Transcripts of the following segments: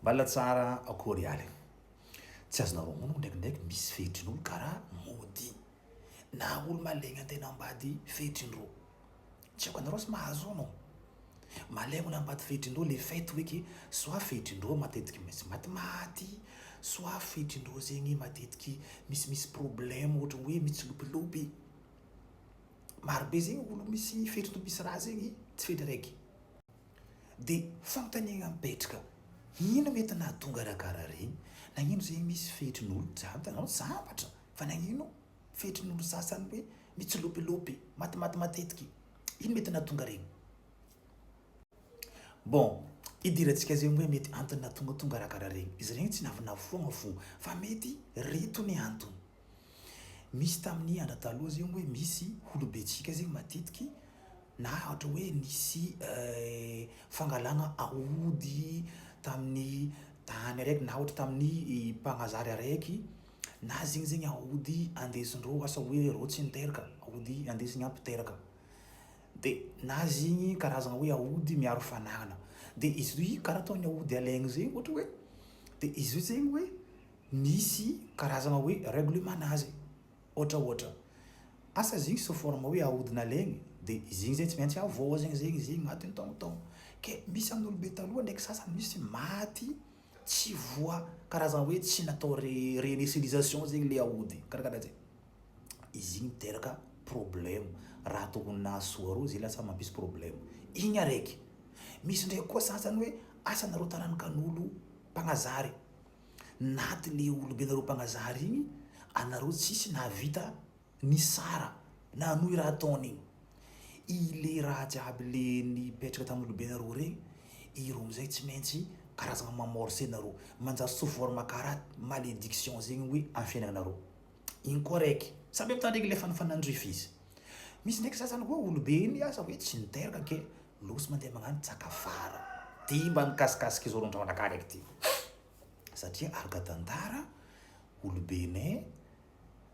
Mbala tsara akory aly. Tsy azonareo mono ndraikindraiky misy fehitrin'olo karaha mody. Na olo malegna an-tena ambady fehitrindreo. Tsy haiko anareo sy mahazo anao. Malegna olo ambady fehitrindreo le fait hoe soit fehitrindreo matetiky misy matimaty, soit fehitrindreo zegny matetiky misy problème ohatra hoe mitsilopilopy. Marobe zegny olo misy fehitrindreo misy raha zegny tsy fehitry raiky. De fanontaniana mipetraka, ino mety nahatonga raha karaha regny? Nagnino zegny misy fehitrin'olo hitanao sambatra fa nagnino fehitrin'olo sasany hoe mitsilopilopy matimaty matetiky? Ino mety nahatonga regny? Bon, idirantsika zegny hoe mety antony nahatonga raha karaha regny. Izy regny tsy navinafoana fo fa mety reto ny antony. Misy tamin'ny andro taloha zegny hoe misy olobentsika zegny matetiky na ohatra hoe nisy fangalana aody tamin'ny tany araiky na ohatra tamin'ny mpagnazary araiky na zegny aody andesindreo asa hoe reo tsy niteraka, aody andesigny ampiteraka. De na zegny karazana hoe aody miaro fanagnana. De izy io karaha ataony aody alaigny zegny ohatra hoe de izy io zegny hoe misy karazana hoe réglementazy. Ohatra asa zegny sous forme hoe aodina alaigny de izy igny zegny tsy maintsy avoazagna zegny agnatin'ny taogno. Ke misy amin'olobe taloha ndraiky sasany misy maty tsy voa karazana hoe tsy natao réinitialisation zegny le aody karakaraha zegny. Izy igny miteraka problème. Raha tokony nahasoa reo zay lasa mampisy problème. Igny araiky. Misy ndraiky koa sasany hoe asa nareo tarankan'olo mpagnazary. Naty le olobenareo mpagnazary igny, anareo tsisy nahavita ny sara na nohy raha ataony igny. Ile raha jiaby le nipetraka tamin'olobenareo regny, ireo amizay tsy maintsy karazana mamorce anareo, manjary sous forme karaha malédiction zegny hoe amin'ny fiainagnanareo. Igny koa raiky. Samby mitandregny le fanandrify izy. Misy ndraiky sasany koa olobe igny asa hoe tsy niteraka ke losy mandeha magnano tsakafara. Ty mba mikasikasiky izao rondranakà raiky ty. Satria araka tantara olobenay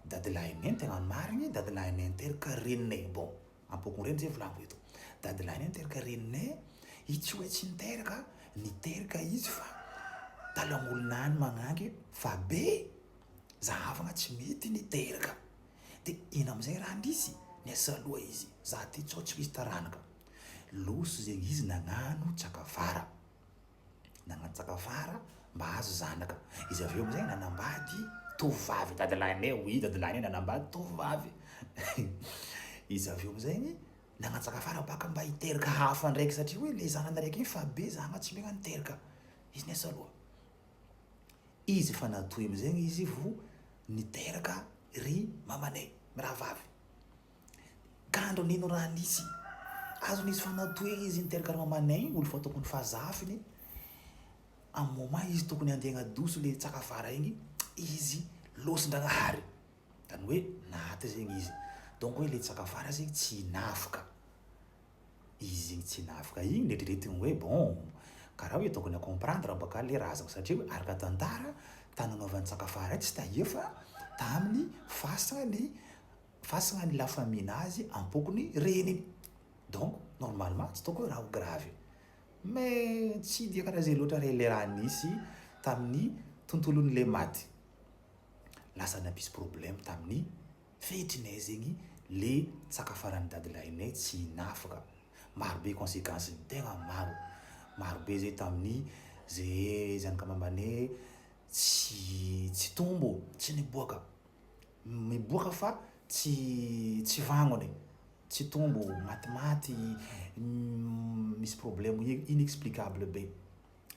dadilahinay ny tegna marigny, dadilahinay niteraka reninay. Bon, ampoko reny zay volaniko eto. Dadilahinay niteraka reninay, i tsy hoe tsy niteraka izy fa talan'olonany magnangy fa be zahavagna tsy mety niteraka. De ino amizay raha andrisy? Niasa aloha izy, za ty tsao tsy misy taranaka. Losy zegny izy nagnano tsakafara. Nagnano tsakafara mba hahazo zanaka. Izy aveo amizay nanambady tovovavy. Dadilahinay, oui, dadilahinay nanambady tovovavy. Izy aveo amizay nagnano tsakafara baka mba hiteraka hafa ndraiky satria hoe le zanany raiky igny fa be zahagna tsy megna niteraka. Izy niasa aloha. Izy fa natoy amizay izy vo niteraka ry mamanay, rahavavy. Kandro nino raha nisy? Azo nisy fanatoy izy niteraka ry mamanay, olo fa tokony fazafiny. Amin'ny moment izy tokony andeha agnadoso le tsakafara igny, izy losin-dragnahary. Zany hoe naty zegny izy. Donc hoe le tsakafara zegny tsy nafaka. Izy igny tsy nafaka igny neritreretigny hoe bon, karaha hoe tokony comprendre baka le razana satria hoe araka tantara tany nanaovan'ny tsakafara tsy tahia fa tamin'ny fasagna ny la famille nazy ampokony reniny. Donc normalement tsy tokony raha grave. Mais tsy dia karaha zay loatra le raha nisy tamin'ny tontolon'le maty. Lasa nampisy problème tamin'ny fehitrinay zegny le tsakafaran'ny dadilahinay tsy nafaka. Marobe conséquences tegna maro. Marobe zay tamin'ny zay zanakamambanay tsy tombo, tsy niboaka. Miboaka fa tsy vagnony. Tsy tombo, matimaty, misy problème inexplicable be.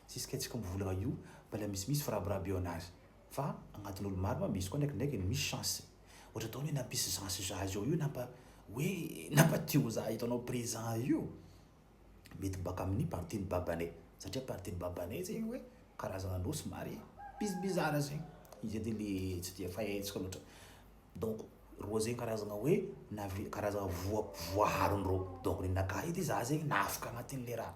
Sisika tsika mivolagna io, mbala misy farabarabe aminazy. Fa agnatin'olo maro misy koa ndraikindraiky misy chance. Ohatra ataony hoe nampisy chance za zao io nampatio za hitanao présent io. Mety baka amin'ny partie ny babanay. Satria partie ny babanay zegny hoe karazana andro somary bizarre zegny. Izy edy le tsy dia fahaiziko loatra. Donc roa zegny karazana hoe karazana voaharon-dreo. Donc ninaka edy za zegny nafaka agnatin'le raha.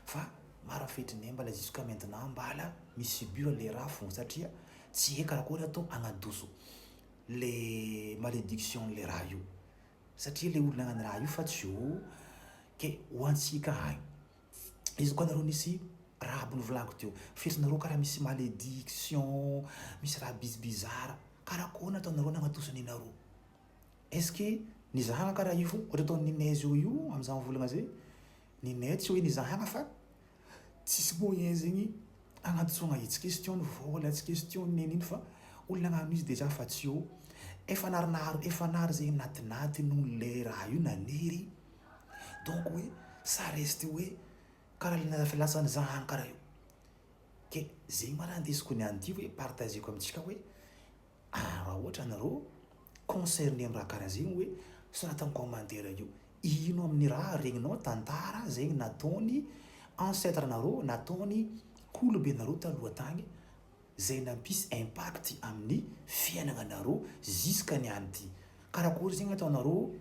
Fa maro fehitrinay mbala jusqu'à maintenant mbala misy subir le raha fô satria tsy hay karakory atao agnadoso le malédiction le raha io. Satria le olo nagnano raha io fa tsy ho ke ho antsika agny. Izy koa nareo nisy raha aby novolagiko teo fieritrinareo karaha misy malédiction misy raha bizibizara karakory nataonareo nagnatosany nareo est-ce que nizahagna karaha io fo ohatra ataony ninay zio io am'izany volagna zay ninay tsy hoe nizahagna fa tsisy moyen zegny agnatosogna izy tsy question ny vola tsy question nen'iny fa olona agnano izy déjà fa tsy eo efa nary zegny natinaty noho le raha io naniry donc hoe ça reste hoe karaha lasa nizahagna karaha io ke zegny ma raha andesiko niany ty hoe partageko amintsika hoe raha ohatra nareo concerné amin'ny raha karaha zegny hoe sorata amin'ny commentaire io ino amin'ny raha regninao tantara zegny nataony ancêtre nareo nataony kolobe nareo taloha tagny zay nampisy impact amin'ny fiainana nareo jusqu'à niany ty karakory zegny ataonareo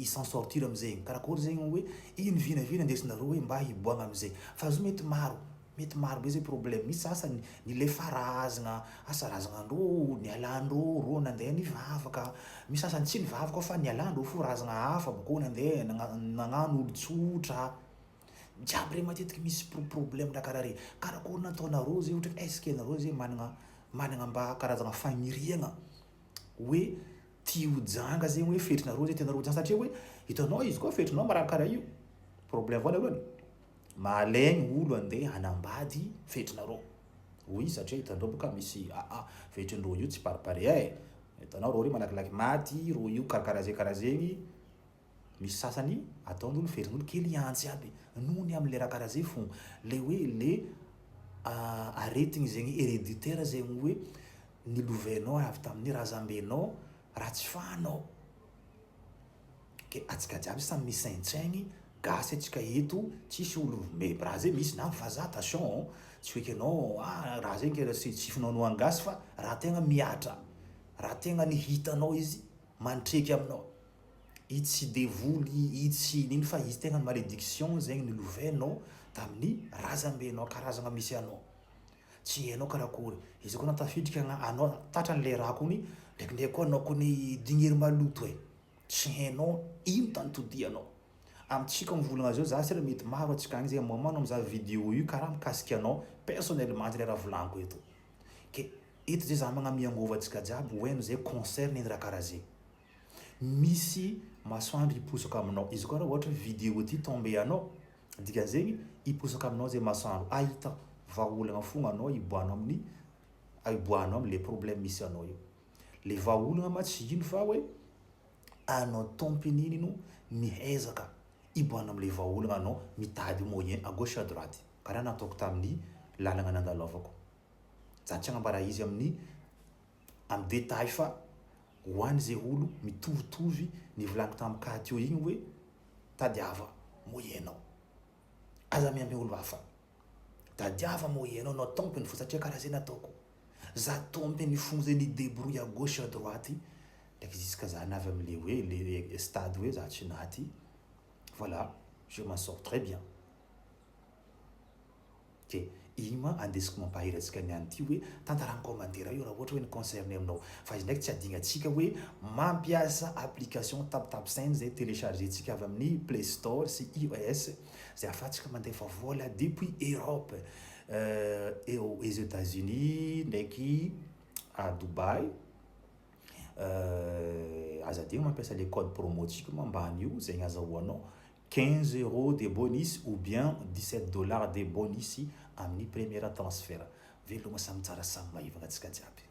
s'en sortir am'zegny karakory zegny hoe ino vinavina andesinareo hoe mba hiboagna am'zay fa zo mety maro be zay problème misy asa nile farazagna asa razagna-ndreo nialandreo ro nandeha nivavaka misy asa tsy nivavaka fa nialandreo fo razagna hafa boko nandeha nagnano olo-tsotra jiaby re matetiky misy problème ndraha karaha re karakory nataonareo zay ohatra est-ce que nareo zay managna mba karazagna fagniriagna hoe tia ho janga zegny hoe fetrinareo zay tianareo janga satria hoe hitanao izy koa fetrinao maraha karaha io problème voalohany mahalegny olo andeha hanambady fetrinareo oui satria hitanareo boka misy fetrindreo io tsy paripare hitanao reo re malakilaky maty ro io karaha zegny misy sasany ataon'olo fetrin'olo kely antsy aby nohony am'le raha karaha zay fo le hoe le aretigny zegny héréditaire zegny hoe nilovainao avy tamin'ny razambenao raha tsy fahanao ke atsika jiaby samy misaintsaigny gasy atsika eto tsisy olo raha zay misy na vazaha attention tsy hoe kenao raha zay kera tsy finaonao angasy fa raha tegna miatra raha tegna nihitanao izy mantreky aminao izy tsy devoly izy tsy niny fa izy tegna malédiction zegny nilovainao tamin'ny razambenao karazagna misy anao tsy hainao karakory izy koa natafitrika anao tatran'le raha kony ndraikindraiky koa anao kony dignery maloto tsy hainao ino tantodianao amitsika mivolagna zao za sira mety maro atsika agny zegny mamanao mizaha vidéo io karaha mikasiky anao personnellement le raha volaniko eto ke eto zay za magnamia angova atsika jiaby hoeno zay concerne ny raha karaha zegny misy masoandro hiposaka aminao izy koa raha ohatra vidéo ty tombe anao dikan'zegny hiposaka aminao zay masoandro ahita vahaolagna fogna anao iboanao am'le problème misy anao io le vahaolagna ma tsy ino fa hoe anao tompony no mihezaka iboana am'le vahaolagna anao mitady moyen à gauche à droite karaha nataoko tamin'ny lalagna nandalovako za tsy agnambara izy amin'ny détail fa hoany zay olo mitovitovy nivolaniko tamin'ny kahatio igny hoe tadiava moyenao aza miambe olo hafa tadiava moyenao anao tompony fo satria karaha zay nataoko za tompony fogna zay ni débrouille à gauche à droite ndraiky jusqu'à za navy am'le hoe le stade hoe za tsy naty voilà je m'en sors très bien ke igny ma andesiko mampahery atsika niany ty hoe tantarany commentaire io raha ohatra hoe ny concerné aminao fa izy ndraiky tsy adingatsika hoe mampiasa application taptapsend zay télécharger tsika avy amin'ny play store sy iOS zay afatsika mandefa vola depuis Europe et aux États-Unis ndraiky à Dubaï azadigny mampiasa le code promo tsika mambany io zegny azahoanao 15 € de bonus ou bien 17 $ de bonus amin'ny première transfert velogna samy tsara samy maivagna atsika jiaby